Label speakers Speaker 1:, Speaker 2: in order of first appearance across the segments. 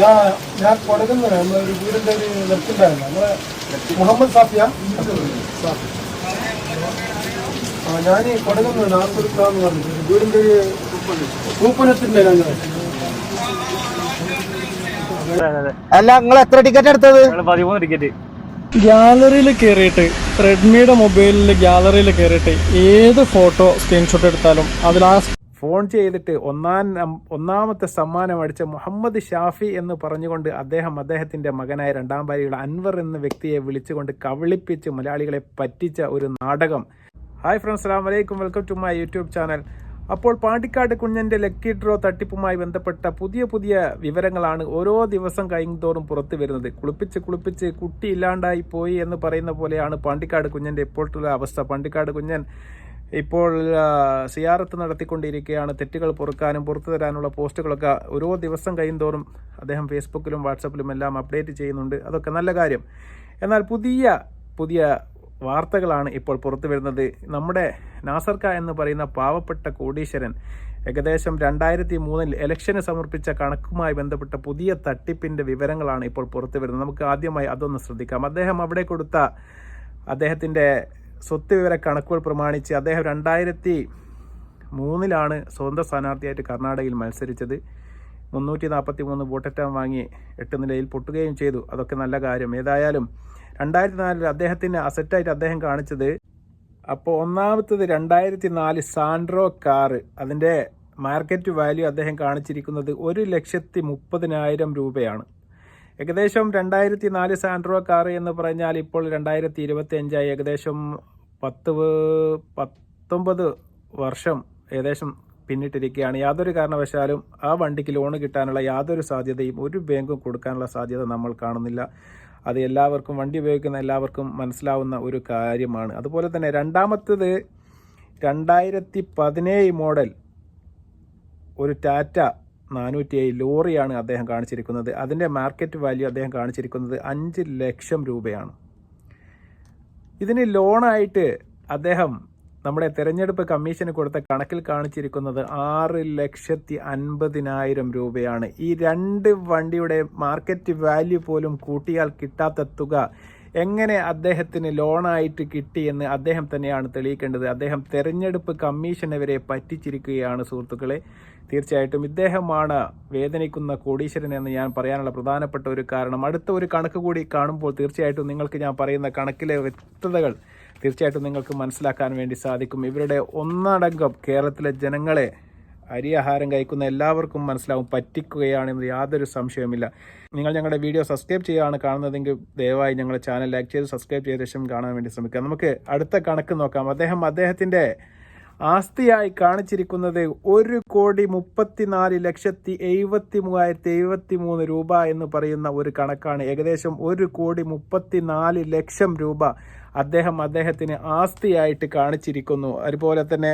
Speaker 1: ഞാൻ കൊടുക്കുന്നത് നമ്മളൊരു വീടിൻ്റെ ഒരു ലെഫ്റ്റുണ്ടായിരുന്നു നമ്മളെ മുഹമ്മദ് സാഫിയ ഞാൻ കൊടുക്കുന്നത് നാൽപ്പത് പറഞ്ഞു വീടിൻ്റെ ഒരു കൂപ്പനത്തിൻ്റെ
Speaker 2: അല്ല നിങ്ങൾ എത്ര ടിക്കറ്റ് എടുത്തത്?
Speaker 3: 13 ടിക്കറ്റ്.
Speaker 4: ഗാലറിയിൽ കയറിയിട്ട് റെഡ്മിയുടെ മൊബൈലിൽ ഗാലറിയിൽ കയറിയിട്ട് ഏത് ഫോട്ടോ സ്ക്രീൻഷോട്ട് എടുത്താലും അതിൽ ആ
Speaker 3: ഫോൺ ചെയ്തിട്ട് ഒന്നാമത്തെ സമ്മാനം അടിച്ച മുഹമ്മദ് ഷാഫി എന്ന് പറഞ്ഞുകൊണ്ട് അദ്ദേഹത്തിൻ്റെ മകനായ രണ്ടാം ഭാര്യയുടെ അൻവർ എന്ന വ്യക്തിയെ വിളിച്ചുകൊണ്ട് കവിളിപ്പിച്ച് മലയാളികളെ പറ്റിച്ച ഒരു നാടകം. ഹായ് ഫ്രണ്ട്സ്, അസ്സലാമു അലൈക്കും, welcome to my YouTube channel. അപ്പോൾ പാണ്ടിക്കാട് കുഞ്ഞൻ്റെ ലക്കി ഡ്രോ തട്ടിപ്പുമായി ബന്ധപ്പെട്ട പുതിയ വിവരങ്ങളാണ് ഓരോ ദിവസം കഴിയുന്തോറും പുറത്തു വരുന്നത്. കുളിപ്പിച്ച് കുട്ടി ഇല്ലാണ്ടായി പോയി എന്ന് പറയുന്ന പോലെയാണ് പാണ്ടിക്കാട് കുഞ്ഞൻ്റെ ഇപ്പോഴത്തുള്ള അവസ്ഥ. പാണ്ടിക്കാട് കുഞ്ഞൻ ഇപ്പോൾ സിയാറത്ത് നടത്തിക്കൊണ്ടിരിക്കുകയാണ്. തെറ്റുകൾ പൊറുക്കാനും പുറത്തു തരാനുള്ള പോസ്റ്റുകളൊക്കെ ഓരോ ദിവസം കഴിയുന്തോറും അദ്ദേഹം ഫേസ്ബുക്കിലും വാട്സപ്പിലും എല്ലാം അപ്ഡേറ്റ് ചെയ്യുന്നുണ്ട്. അതൊക്കെ നല്ല കാര്യം. എന്നാൽ പുതിയ വാർത്തകളാണ് ഇപ്പോൾ പുറത്തു വരുന്നത്. നമ്മുടെ നാസർക്ക എന്ന് പറയുന്ന പാവപ്പെട്ട കോടീശ്വരൻ ഏകദേശം 2003 ഇലക്ഷന് സമർപ്പിച്ച കണക്കുമായി ബന്ധപ്പെട്ട പുതിയ തട്ടിപ്പിൻ്റെ വിവരങ്ങളാണ് ഇപ്പോൾ പുറത്തു വരുന്നത്. നമുക്ക് ആദ്യമായി അതൊന്ന് ശ്രദ്ധിക്കാം. അദ്ദേഹം അവിടെ കൊടുത്ത അദ്ദേഹത്തിൻ്റെ സ്വത്ത് വിവര കണക്കുകൾ പ്രമാണിച്ച് അദ്ദേഹം 2003 സ്വന്തം സ്ഥാനാർത്ഥിയായിട്ട് കർണാടകയിൽ മത്സരിച്ചത്. 343 വോട്ടെറ്റാൻ വാങ്ങി 8 നിലയിൽ പൊട്ടുകയും ചെയ്തു. അതൊക്കെ നല്ല കാര്യം. ഏതായാലും 2004 അദ്ദേഹത്തിന് അസറ്റായിട്ട് അദ്ദേഹം കാണിച്ചത്, അപ്പോൾ ഒന്നാമത്തത് 2004 സാൻഡ്രോ കാറ്, അതിൻ്റെ മാർക്കറ്റ് വാല്യൂ അദ്ദേഹം കാണിച്ചിരിക്കുന്നത് 1,30,000 രൂപയാണ്. ഏകദേശം 2004 സാൻഡ്രോ കാറ് എന്ന് പറഞ്ഞാൽ ഇപ്പോൾ 2025 ഏകദേശം 19 വർഷം ഏകദേശം പിന്നിട്ടിരിക്കുകയാണ്. യാതൊരു കാരണവശാലും ആ വണ്ടിക്ക് ലോണ് കിട്ടാനുള്ള യാതൊരു സാധ്യതയും ഒരു ബാങ്കും കൊടുക്കാനുള്ള സാധ്യത നമ്മൾ കാണുന്നില്ല. അത് എല്ലാവർക്കും, വണ്ടി ഉപയോഗിക്കുന്ന എല്ലാവർക്കും മനസ്സിലാവുന്ന ഒരു കാര്യമാണ്. അതുപോലെ തന്നെ രണ്ടാമത്തേത് 2017 മോഡൽ ഒരു ടാറ്റ 407 ലോറിയാണ് അദ്ദേഹം കാണിച്ചിരിക്കുന്നത്. അതിൻ്റെ മാർക്കറ്റ് വാല്യൂ അദ്ദേഹം കാണിച്ചിരിക്കുന്നത് 5 ലക്ഷം രൂപയാണ്. ഇതിന് ലോണായിട്ട് അദ്ദേഹം നമ്മുടെ തെരഞ്ഞെടുപ്പ് കമ്മീഷന് കൊടുത്ത കണക്കിൽ കാണിച്ചിരിക്കുന്നത് 6,50,000 രൂപയാണ്. ഈ രണ്ട് വണ്ടിയുടെ മാർക്കറ്റ് വാല്യൂ പോലും കൂട്ടിയാൽ കിട്ടാത്ത തുക എങ്ങനെ അദ്ദേഹത്തിന് ലോണായിട്ട് കിട്ടിയെന്ന് അദ്ദേഹം തന്നെയാണ് തെളിയിക്കേണ്ടത്. അദ്ദേഹം തെരഞ്ഞെടുപ്പ് കമ്മീഷനെ വരെ പറ്റിച്ചിരിക്കുകയാണ് സുഹൃത്തുക്കളെ. തീർച്ചയായിട്ടും ഇദ്ദേഹമാണ് വേദനിക്കുന്ന കോടീശ്വരൻ എന്ന് ഞാൻ പറയാനുള്ള പ്രധാനപ്പെട്ട ഒരു കാരണം. അടുത്ത ഒരു കണക്ക് കൂടി കാണുമ്പോൾ തീർച്ചയായിട്ടും നിങ്ങൾക്ക് ഞാൻ പറയുന്ന കണക്കിലെ വ്യക്തതകൾ തീർച്ചയായിട്ടും നിങ്ങൾക്ക് മനസ്സിലാക്കാൻ വേണ്ടി സാധിക്കും. ഇവരുടെ ഒന്നടങ്കം കേരളത്തിലെ ജനങ്ങളെ അരിയാഹാരം കഴിക്കുന്ന എല്ലാവർക്കും മനസ്സിലാവും, പറ്റിക്കുകയാണെന്ന് യാതൊരു സംശയവുമില്ല. നിങ്ങൾ ഞങ്ങളുടെ വീഡിയോ സബ്സ്ക്രൈബ് ചെയ്യുകയാണ് കാണുന്നതെങ്കിൽ ദയവായി ഞങ്ങളുടെ ചാനൽ ലൈക്ക് ചെയ്ത് സബ്സ്ക്രൈബ് ചെയ്ത ശേഷം കാണാൻ വേണ്ടി ശ്രമിക്കുക. നമുക്ക് അടുത്ത കണക്ക് നോക്കാം. അദ്ദേഹത്തിൻ്റെ ആസ്തിയായി കാണിച്ചിരിക്കുന്നത് 1,34,73,073 രൂപ എന്ന് പറയുന്ന ഒരു കണക്കാണ്. ഏകദേശം 1,34,00,000 രൂപ അദ്ദേഹത്തിന് ആസ്തിയായിട്ട് കാണിച്ചിരിക്കുന്നു. അതുപോലെ തന്നെ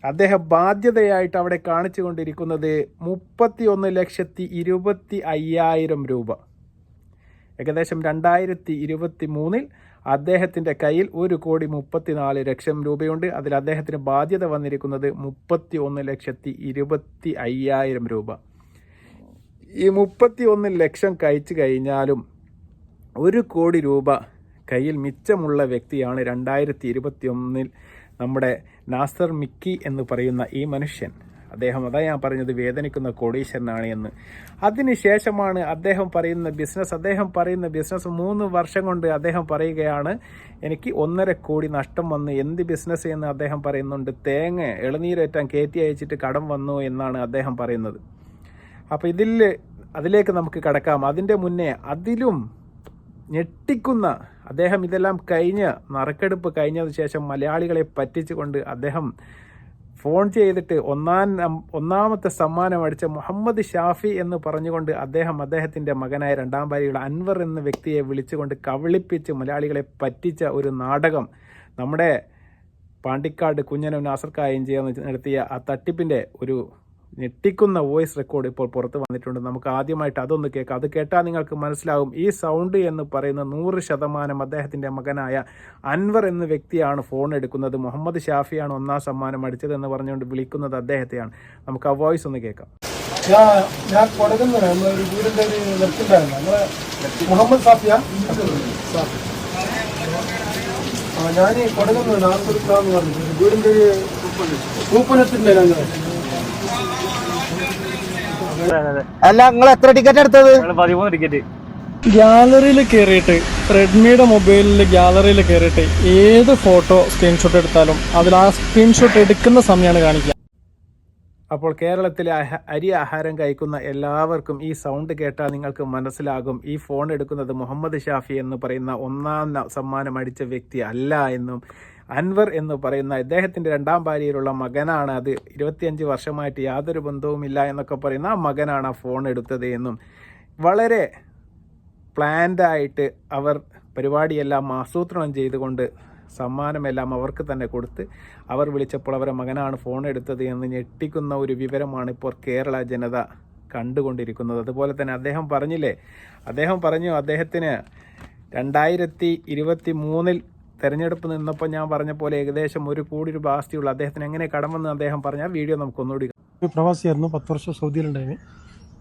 Speaker 3: അദ്ദേഹം ബാധ്യതയായിട്ട് അവിടെ കാണിച്ചു കൊണ്ടിരിക്കുന്നത് 31,25,000 രൂപ. ഏകദേശം 2023 അദ്ദേഹത്തിൻ്റെ കയ്യിൽ 1,34,00,000 രൂപയുണ്ട്. അതിൽ അദ്ദേഹത്തിന് ബാധ്യത വന്നിരിക്കുന്നത് 31,25,000 രൂപ. ഈ 31 ലക്ഷം കഴിച്ചു കഴിഞ്ഞാലും 1 കോടി രൂപ കയ്യിൽ മിച്ചമുള്ള വ്യക്തിയാണ് 2021 നമ്മുടെ നാസർ മിക്കി എന്ന് പറയുന്ന ഈ മനുഷ്യൻ. അതാ ഞാൻ പറഞ്ഞത്, വേദനിക്കുന്ന കോടീശ്വരനാണ് എന്ന്. അതിനുശേഷമാണ് അദ്ദേഹം പറയുന്ന ബിസിനസ് 3 വർഷം കൊണ്ട് അദ്ദേഹം പറയുകയാണ് എനിക്ക് 1.5 കോടി നഷ്ടം വന്നു. എന്ത് ബിസിനസ് എന്ന് അദ്ദേഹം പറയുന്നുണ്ട്. ഇളനീരേറ്റാൻ കയറ്റി അയച്ചിട്ട് കടം വന്നു എന്നാണ് അദ്ദേഹം പറയുന്നത്. അപ്പോൾ അതിലേക്ക് നമുക്ക് കടക്കാം. അതിൻ്റെ മുന്നേ അതിലും ഞെട്ടിക്കുന്ന, അദ്ദേഹം ഇതെല്ലാം നറുക്കെടുപ്പ് കഴിഞ്ഞതിന് ശേഷം മലയാളികളെ പറ്റിച്ചുകൊണ്ട് അദ്ദേഹം ഫോൺ ചെയ്തിട്ട് ഒന്നാമത്തെ സമ്മാനം അടിച്ച മുഹമ്മദ് ഷാഫി എന്ന് പറഞ്ഞുകൊണ്ട് അദ്ദേഹത്തിൻ്റെ മകനായ രണ്ടാം ഭാര്യയുടെ അൻവർ എന്ന വ്യക്തിയെ വിളിച്ചുകൊണ്ട് കവിളിപ്പിച്ച് മലയാളികളെ പറ്റിച്ച ഒരു നാടകം നമ്മുടെ പാണ്ടിക്കാട് കുഞ്ഞനും നാസർക്കായും ചേർന്ന് നടത്തിയ ആ തട്ടിപ്പിൻ്റെ ഒരു ഞെട്ടിക്കുന്ന വോയിസ് റെക്കോർഡ് ഇപ്പോൾ പുറത്ത് വന്നിട്ടുണ്ട്. നമുക്ക് ആദ്യമായിട്ട് അതൊന്ന് കേൾക്കാം. അത് കേട്ടാൽ നിങ്ങൾക്ക് മനസ്സിലാവും ഈ സൗണ്ട് എന്ന് പറയുന്ന 100% അദ്ദേഹത്തിൻ്റെ മകനായ അൻവർ എന്ന വ്യക്തിയാണ് ഫോൺ എടുക്കുന്നത്. മുഹമ്മദ് ഷാഫിയാണ് 1ാം സമ്മാനം അടിച്ചത് എന്ന് പറഞ്ഞുകൊണ്ട് വിളിക്കുന്നത് അദ്ദേഹത്തെയാണ്. നമുക്ക് ആ വോയിസ് ഒന്ന് കേൾക്കാം.
Speaker 1: ഞാൻ കൊടുക്കുന്നത് നമ്മളൊരു വീടിൻ്റെ ഒരു നിർത്തുണ്ടായിരുന്നു നമ്മളെ മുഹമ്മദ് സാഫിയ ഞാൻ കൊടുക്കുന്നത് നാൽപ്പത് പറഞ്ഞു വീടിൻ്റെ ഒരു കൂപ്പനത്തിൻ്റെ ഞങ്ങൾ
Speaker 2: അല്ല നിങ്ങൾ എത്ര ടിക്കറ്റ് എടുത്തത്?
Speaker 5: 13 ടിക്കറ്റ്.
Speaker 4: ഗ്യാലറിയിൽ കയറിയിട്ട് റെഡ്മിയുടെ മൊബൈലിൽ ഗ്യാലറിയിൽ കയറിയിട്ട് ഏത് ഫോട്ടോ സ്ക്രീൻഷോട്ട് എടുത്താലും അതിൽ ആ സ്ക്രീൻഷോട്ട് എടുക്കുന്ന സമയമാണ് കാണിക്കുക.
Speaker 3: അപ്പോൾ കേരളത്തിലെ അരി ആഹാരം കഴിക്കുന്ന എല്ലാവർക്കും ഈ സൗണ്ട് കേട്ടാൽ നിങ്ങൾക്ക് മനസ്സിലാകും ഈ ഫോൺ എടുക്കുന്നത് മുഹമ്മദ് ഷാഫി എന്ന് പറയുന്ന 1ാം സമ്മാനം അടിച്ച വ്യക്തി അല്ല എന്നും അൻവർ എന്ന് പറയുന്ന ഇദ്ദേഹത്തിൻ്റെ 2ാം ഭാര്യയിലുള്ള മകനാണ് അത് 25 വർഷമായിട്ട് യാതൊരു ബന്ധവുമില്ല എന്നൊക്കെ പറയുന്ന ആ മകനാണ് ആ ഫോൺ എടുത്തത് എന്നും വളരെ പ്ലാൻഡായിട്ട് അവർ പരിപാടിയെല്ലാം ആസൂത്രണം ചെയ്തുകൊണ്ട് സമ്മാനമെല്ലാം അവർക്ക് തന്നെ കൊടുത്ത് അവർ വിളിച്ചപ്പോൾ അവരുടെ മകനാണ് ഫോൺ എടുത്തത് എന്ന് ഞെട്ടിക്കുന്ന ഒരു വിവരമാണ് ഇപ്പോൾ കേരള ജനത കണ്ടുകൊണ്ടിരിക്കുന്നത്. അതുപോലെ തന്നെ അദ്ദേഹം പറഞ്ഞു അദ്ദേഹത്തിന് 2023 തെരഞ്ഞെടുപ്പ് നിന്നപ്പോൾ ഞാൻ പറഞ്ഞ പോലെ ഏകദേശം 1 കോടി രൂപ ആസ്തിയുള്ള അദ്ദേഹത്തിന് എങ്ങനെ കടമെന്ന് അദ്ദേഹം പറഞ്ഞ ആ വീഡിയോ നമുക്കൊന്നുകൂടി.
Speaker 1: ഒരു പ്രവാസിയായിരുന്നു, 10 വർഷം സൗദിയിലുണ്ടായിരുന്നു.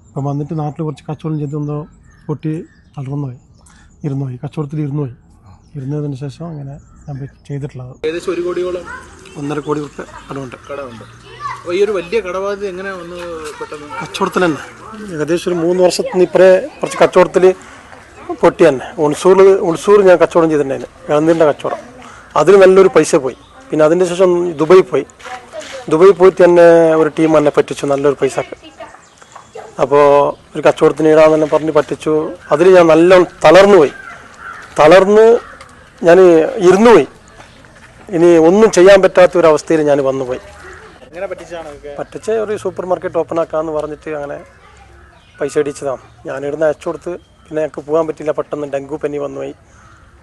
Speaker 1: അപ്പം വന്നിട്ട് നാട്ടിൽ കുറച്ച് കച്ചവടം ചെയ്തൊന്ന് പൊട്ടി തളർന്നുപോയി, ഇരുന്നുപോയി, കച്ചവടത്തിൽ ഇരുന്നതിന് ശേഷം അങ്ങനെ ഞാൻ ചെയ്തിട്ടുള്ളത്.
Speaker 6: ഏകദേശം 1 കോടിയോളം
Speaker 1: 1.5 കോടി രൂപ കടമുണ്ട്.
Speaker 6: അപ്പോൾ ഈ ഒരു വലിയ കടബാധ്യത എങ്ങനെ വന്ന് പെട്ടെന്ന്?
Speaker 1: കച്ചവടത്തിൽ തന്നെ ഏകദേശം ഒരു 3 വർഷത്തിന് ഇപ്പറേ കുറച്ച് കച്ചവടത്തിൽ പൊട്ടി തന്നെ. ഉൾസൂർ ഞാൻ കച്ചവടം ചെയ്തിട്ടുണ്ടായിരുന്നു, ഇളനീരിൻ്റെ കച്ചവടം. അതിന് നല്ലൊരു പൈസ പോയി. പിന്നെ അതിൻ്റെ ശേഷം ദുബായി പോയിട്ട് തന്നെ ഒരു ടീം എന്നെ പറ്റിച്ചു നല്ലൊരു പൈസക്ക്. അപ്പോൾ ഒരു കച്ചവടത്തിന് ഇടാന്ന് തന്നെ പറഞ്ഞ് പറ്റിച്ചു. അതിൽ ഞാൻ നല്ല തളർന്ന് ഞാൻ ഇരുന്നുപോയി. ഇനി ഒന്നും ചെയ്യാൻ പറ്റാത്ത ഒരു അവസ്ഥയിൽ ഞാൻ വന്നുപോയി. പറ്റിച്ച ഒരു സൂപ്പർ മാർക്കറ്റ് ഓപ്പൺ ആക്കാമെന്ന് പറഞ്ഞിട്ട് അങ്ങനെ പൈസ അടിച്ചതാണ്. ഞാനിടുന്ന അയച്ചു കൊടുത്ത് പിന്നെ ഞങ്ങൾക്ക് പോകാൻ പറ്റില്ല. പെട്ടെന്ന് ഡെങ്കു പനി വന്നുപോയി.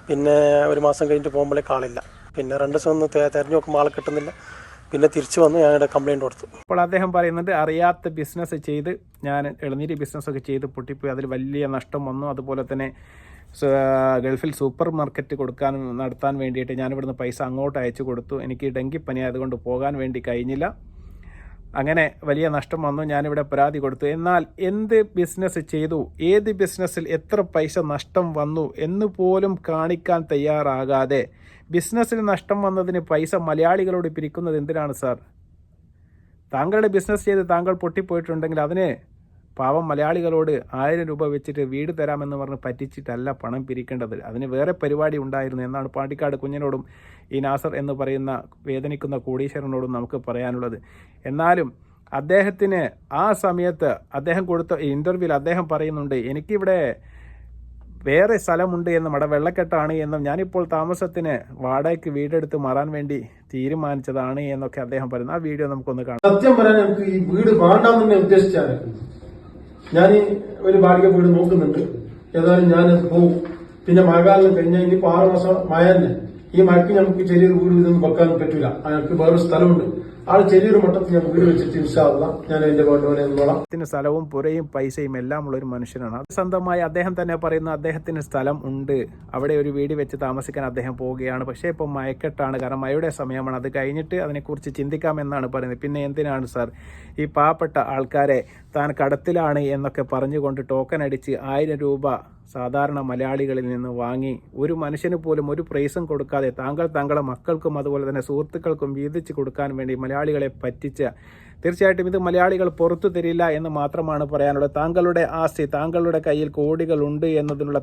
Speaker 1: പിന്നെ ഒരു മാസം കഴിഞ്ഞിട്ട് പോകുമ്പോഴേ ആളില്ല. പിന്നെ 2 ദിവസം ഒന്ന് തിരഞ്ഞു നോക്കുമ്പോൾ ആളെ കിട്ടുന്നില്ല. പിന്നെ തിരിച്ചു വന്ന് ഞാനിവിടെ കംപ്ലയിൻറ്റ് കൊടുത്തു.
Speaker 3: അപ്പോൾ അദ്ദേഹം പറയുന്നത് അറിയാത്ത ബിസിനസ് ചെയ്ത് ഞാൻ ഇളനീര് ബിസിനസ്സൊക്കെ ചെയ്ത് പൊട്ടിപ്പോയി, അതിൽ വലിയ നഷ്ടം വന്നു. അതുപോലെ തന്നെ ഗൾഫിൽ സൂപ്പർ മാർക്കറ്റ് നടത്താൻ വേണ്ടിയിട്ട് ഞാനിവിടുന്ന് പൈസ അങ്ങോട്ട് അയച്ചു കൊടുത്തു. എനിക്ക് ഡെങ്കിപ്പനി ആയതുകൊണ്ട് പോകാൻ വേണ്ടി കഴിഞ്ഞില്ല. അങ്ങനെ വലിയ നഷ്ടം വന്നു. ഞാനിവിടെ പരാതി കൊടുത്തു. എന്നാൽ എന്ത് ബിസിനസ് ചെയ്തു, ഏത് ബിസിനസ്സിൽ എത്ര പൈസ നഷ്ടം വന്നു എന്ന് പോലും കാണിക്കാൻ തയ്യാറാകാതെ ബിസിനസ്സിൽ നഷ്ടം വന്നതിന് പൈസ മലയാളികളോട് പിരിക്കുന്നത് എന്തിനാണ് സാർ? താങ്കളുടെ ബിസിനസ് ചെയ്ത് താങ്കൾ പൊട്ടിപ്പോയിട്ടുണ്ടെങ്കിൽ അതിന് പാവം മലയാളികളോട് 1000 രൂപ വെച്ചിട്ട് വീട് തരാമെന്ന് പറഞ്ഞ് പറ്റിച്ചിട്ടല്ല പണം പിരിക്കേണ്ടത്. അതിന് വേറെ പരിപാടി ഉണ്ടായിരുന്നു എന്നാണ് പാണ്ടിക്കാട് കുഞ്ഞിനോടും ഈ നാസർ എന്ന് പറയുന്ന വേദനിക്കുന്ന കോടീശ്വരനോടും നമുക്ക് പറയാനുള്ളത്. എന്നാലും അദ്ദേഹത്തിന് ആ സമയത്ത് അദ്ദേഹം കൊടുത്ത ഇൻ്റർവ്യൂവിൽ അദ്ദേഹം പറയുന്നുണ്ട്, എനിക്കിവിടെ വേറെ സ്ഥലമുണ്ട് എന്നും അവിടെ വെള്ളക്കെട്ടാണ് എന്നും ഞാനിപ്പോൾ താമസത്തിന് വാടകയ്ക്ക് വീടെടുത്ത് മാറാൻ വേണ്ടി തീരുമാനിച്ചതാണ് എന്നൊക്കെ അദ്ദേഹം പറയുന്നു. ആ വീഡിയോ നമുക്കൊന്ന് കാണാം.
Speaker 1: സത്യം പറയാൻ എനിക്ക് ഈ വീട് വേണ്ടാന്ന് ഉദ്ദേശിച്ചാണ്. ഞാൻ ഒരു വാടക വീട് നോക്കുന്നുണ്ട്. ഏതായാലും ഞാൻ പോകും. പിന്നെ മഴക്കാലം കഴിഞ്ഞാൽ ഇനിയിപ്പോൾ 6 മാസം മഴ തന്നെ. ഈ മഴയ്ക്ക് നമുക്ക് ചെറിയൊരു വീട് ഇതൊന്നും വെക്കാൻ പറ്റില്ല. ഞങ്ങൾക്ക് വേറെ സ്ഥലമുണ്ട്. ചെറിയൊരു മട്ടത്തിൽ ഞാൻ വീട് വെച്ചിട്ട് ഇൻഷാല്ലാ ഞാൻ എന്റെ വീട്ടുപോലെ നോളാം.
Speaker 3: സ്ഥലവും പുരയും പൈസയും എല്ലാം ഉള്ള ഒരു മനുഷ്യനാണ്. അത് സ്വന്തമായി അദ്ദേഹം തന്നെ പറയുന്നു അദ്ദേഹത്തിന് സ്ഥലം ഉണ്ട്, അവിടെ ഒരു വീട് വെച്ച് താമസിക്കാൻ അദ്ദേഹം പോവുകയാണ്. പക്ഷേ ഇപ്പോൾ മഴക്കെട്ടാണ്, കാരണം മഴയുടെ സമയമാണ്. അത് കഴിഞ്ഞിട്ട് അതിനെക്കുറിച്ച് ചിന്തിക്കാമെന്നാണ് പറയുന്നത്. പിന്നെ എന്തിനാണ് സാർ ഈ പാവപ്പെട്ട ആൾക്കാരെ താൻ കടത്തിലാണ് എന്നൊക്കെ പറഞ്ഞുകൊണ്ട് ടോക്കൺ അടിച്ച് 1000 രൂപ സാധാരണ മലയാളികളിൽ നിന്ന് വാങ്ങി ഒരു മനുഷ്യന് പോലും ഒരു പ്രൈസും കൊടുക്കാതെ താങ്കളുടെ മക്കൾക്കും അതുപോലെ തന്നെ സുഹൃത്തുക്കൾക്കും വീതിച്ച് കൊടുക്കാൻ വേണ്ടി മലയാളികളെ പറ്റിച്ച, തീർച്ചയായിട്ടും ഇത് മലയാളികൾ പുറത്തു തരില്ല എന്ന് മാത്രമാണ് പറയാനുള്ളത്. താങ്കളുടെ ആസ്തി, താങ്കളുടെ കയ്യിൽ കോടികളുണ്ട് എന്നതിനുള്ള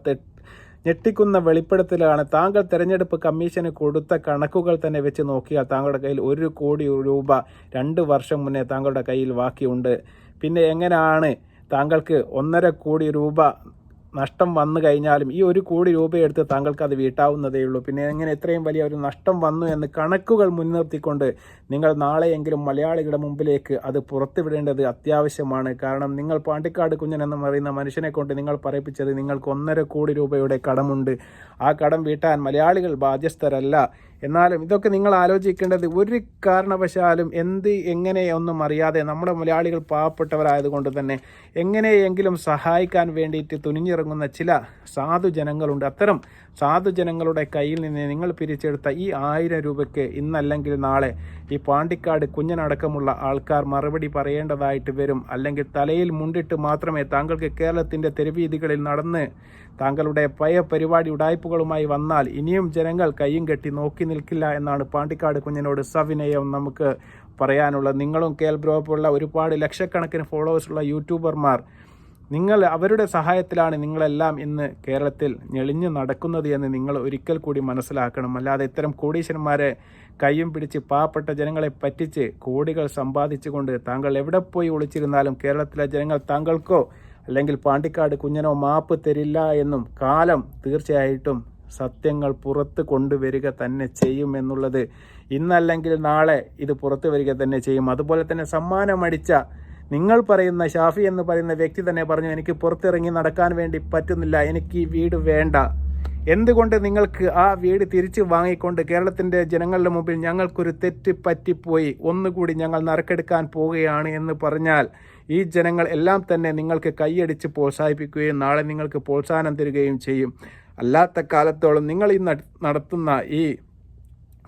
Speaker 3: ഞെട്ടിക്കുന്ന വെളിപ്പെടുത്തലാണ്. താങ്കൾ തെരഞ്ഞെടുപ്പ് കമ്മീഷന് കൊടുത്ത കണക്കുകൾ തന്നെ വെച്ച് നോക്കിയാൽ താങ്കളുടെ കയ്യിൽ 1 കോടി രൂപ 2 വർഷം മുന്നേ താങ്കളുടെ കയ്യിൽ ബാക്കിയുണ്ട്. പിന്നെ എങ്ങനെയാണ് താങ്കൾക്ക് 1.5 കോടി രൂപ നഷ്ടം വന്നു കഴിഞ്ഞാലും ഈ 1 കോടി രൂപയെടുത്ത് താങ്കൾക്ക് അത് വീട്ടാവുന്നതേ ഉള്ളൂ? പിന്നെ എങ്ങനെ ഇത്രയും വലിയ ഒരു നഷ്ടം വന്നു എന്ന് കണക്കുകൾ മുൻനിർത്തിക്കൊണ്ട് നിങ്ങൾ നാളെയെങ്കിലും മലയാളികളുടെ മുമ്പിലേക്ക് അത് പുറത്തുവിടേണ്ടത് അത്യാവശ്യമാണ്. കാരണം നിങ്ങൾ പാണ്ടിക്കാട് കുഞ്ഞൻ എന്ന് പറയുന്ന മനുഷ്യനെ കൊണ്ട് നിങ്ങൾ പറയിപ്പിച്ചത് നിങ്ങൾക്ക് 1.5 കോടി രൂപയുടെ കടമുണ്ട്. ആ കടം വീട്ടാൻ മലയാളികൾ ബാധ്യസ്ഥരല്ല. എന്നാലും ഇതൊക്കെ നിങ്ങൾ ആലോചിക്കേണ്ടത്, ഒരു കാരണവശാലും എങ്ങനെ ഒന്നും അറിയാതെ നമ്മുടെ മലയാളികൾ പാവപ്പെട്ടവരായതുകൊണ്ട് തന്നെ എങ്ങനെയെങ്കിലും സഹായിക്കാൻ വേണ്ടിയിട്ട് തുനിഞ്ഞിറങ്ങുന്ന ചില സാധുജനങ്ങളുണ്ട്. അത്തരം സാധുജനങ്ങളുടെ കയ്യിൽ നിന്ന് നിങ്ങൾ പിരിച്ചെടുത്ത ഈ 1000 രൂപയ്ക്ക് ഇന്നല്ലെങ്കിൽ നാളെ ഈ പാണ്ടിക്കാട് കുഞ്ഞനടക്കമുള്ള ആൾക്കാർ മറുപടി പറയേണ്ടതായിട്ട് വരും. അല്ലെങ്കിൽ തലയിൽ മുണ്ടിട്ട് മാത്രമേ താങ്കൾക്ക് കേരളത്തിൻ്റെ തെരുവീതികളിൽ നടന്ന് താങ്കളുടെ പഴയ പരിപാടി ഉടായ്പകളുമായി വന്നാൽ ഇനിയും ജനങ്ങൾ കയ്യും കെട്ടി നോക്കി നിൽക്കില്ല എന്നാണ് പാണ്ടിക്കാട് കുഞ്ഞിനോട് സവിനയം നമുക്ക് പറയാനുള്ളത്. നിങ്ങളും കേൽ ബ്രോ പോലുള്ള ഒരുപാട് ലക്ഷക്കണക്കിന് ഫോളോവേഴ്സുള്ള യൂട്യൂബർമാർ, അവരുടെ സഹായത്തിലാണ് നിങ്ങളെല്ലാം ഇന്ന് കേരളത്തിൽ ഞെളിഞ്ഞു നടക്കുന്നത് എന്ന് നിങ്ങൾ ഒരിക്കൽ കൂടി മനസ്സിലാക്കണം. അല്ലാതെ ഇത്തരം കോടീശ്വരന്മാരെ കയ്യും പിടിച്ച് പാവപ്പെട്ട ജനങ്ങളെ പറ്റിച്ച് കോടികൾ സമ്പാദിച്ചുകൊണ്ട് താങ്കൾ എവിടെ പോയി ഒളിച്ചിരുന്നാലും കേരളത്തിലെ ജനങ്ങൾ താങ്കൾക്കോ അല്ലെങ്കിൽ പാണ്ടിക്കാട് കുഞ്ഞനോ മാപ്പ് തരില്ല എന്നും കാലം തീർച്ചയായിട്ടും സത്യങ്ങൾ പുറത്ത് കൊണ്ടുവരിക തന്നെ ചെയ്യുമെന്നുള്ളത് ഇന്നല്ലെങ്കിൽ നാളെ ഇത് പുറത്തു വരിക തന്നെ ചെയ്യും. അതുപോലെ തന്നെ സമ്മാനമടിച്ച നിങ്ങൾ പറയുന്ന ഷാഫി എന്ന് പറയുന്ന വ്യക്തി തന്നെ പറഞ്ഞു, എനിക്ക് പുറത്തിറങ്ങി നടക്കാൻ വേണ്ടി പറ്റുന്നില്ല, എനിക്ക് ഈ വീട് വേണ്ട. എന്തുകൊണ്ട് നിങ്ങൾക്ക് ആ വീട് തിരിച്ചു വാങ്ങിക്കൊണ്ട് കേരളത്തിൻ്റെ ജനങ്ങളുടെ മുമ്പിൽ ഞങ്ങൾക്കൊരു തെറ്റ് പറ്റിപ്പോയി, ഒന്നുകൂടി ഞങ്ങൾ നറുക്കെടുക്കാൻ പോവുകയാണ് എന്ന് പറഞ്ഞാൽ ഈ ജനങ്ങൾ എല്ലാം തന്നെ നിങ്ങൾക്ക് കൈയടിച്ച് പ്രോത്സാഹിപ്പിക്കുകയും നാളെ നിങ്ങൾക്ക് പ്രോത്സാഹനം തരികയും ചെയ്യും. അല്ലാത്ത കാലത്തോളം നിങ്ങൾ ഈ നടത്തുന്ന ഈ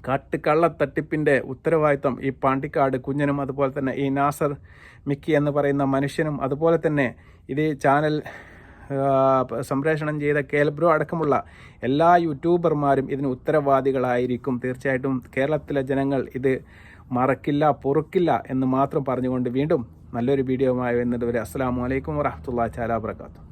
Speaker 3: കാട്ടുകള്ളത്തട്ടിപ്പിൻ്റെ ഉത്തരവാദിത്വം ഈ പാണ്ടിക്കാട് കുഞ്ഞനും അതുപോലെ തന്നെ ഈ നാസർ മിക്കി എന്ന് പറയുന്ന മനുഷ്യനും അതുപോലെ തന്നെ ഇത് ചാനൽ സംപ്രേഷണം ചെയ്ത കേൽ ബ്രോ അടക്കമുള്ള എല്ലാ യൂട്യൂബർമാരും ഇതിന് ഉത്തരവാദികളായിരിക്കും. തീർച്ചയായിട്ടും കേരളത്തിലെ ജനങ്ങൾ ഇത് മറക്കില്ല, പൊറുക്കില്ല എന്ന് മാത്രം പറഞ്ഞുകൊണ്ട് വീണ്ടും നല്ലൊരു വീഡിയോയുമായി വരുന്നത് വരെ അസ്സലാമു അലൈക്കും വറഹ്മത്തുള്ളാഹി തആല വബറകാതുഹു.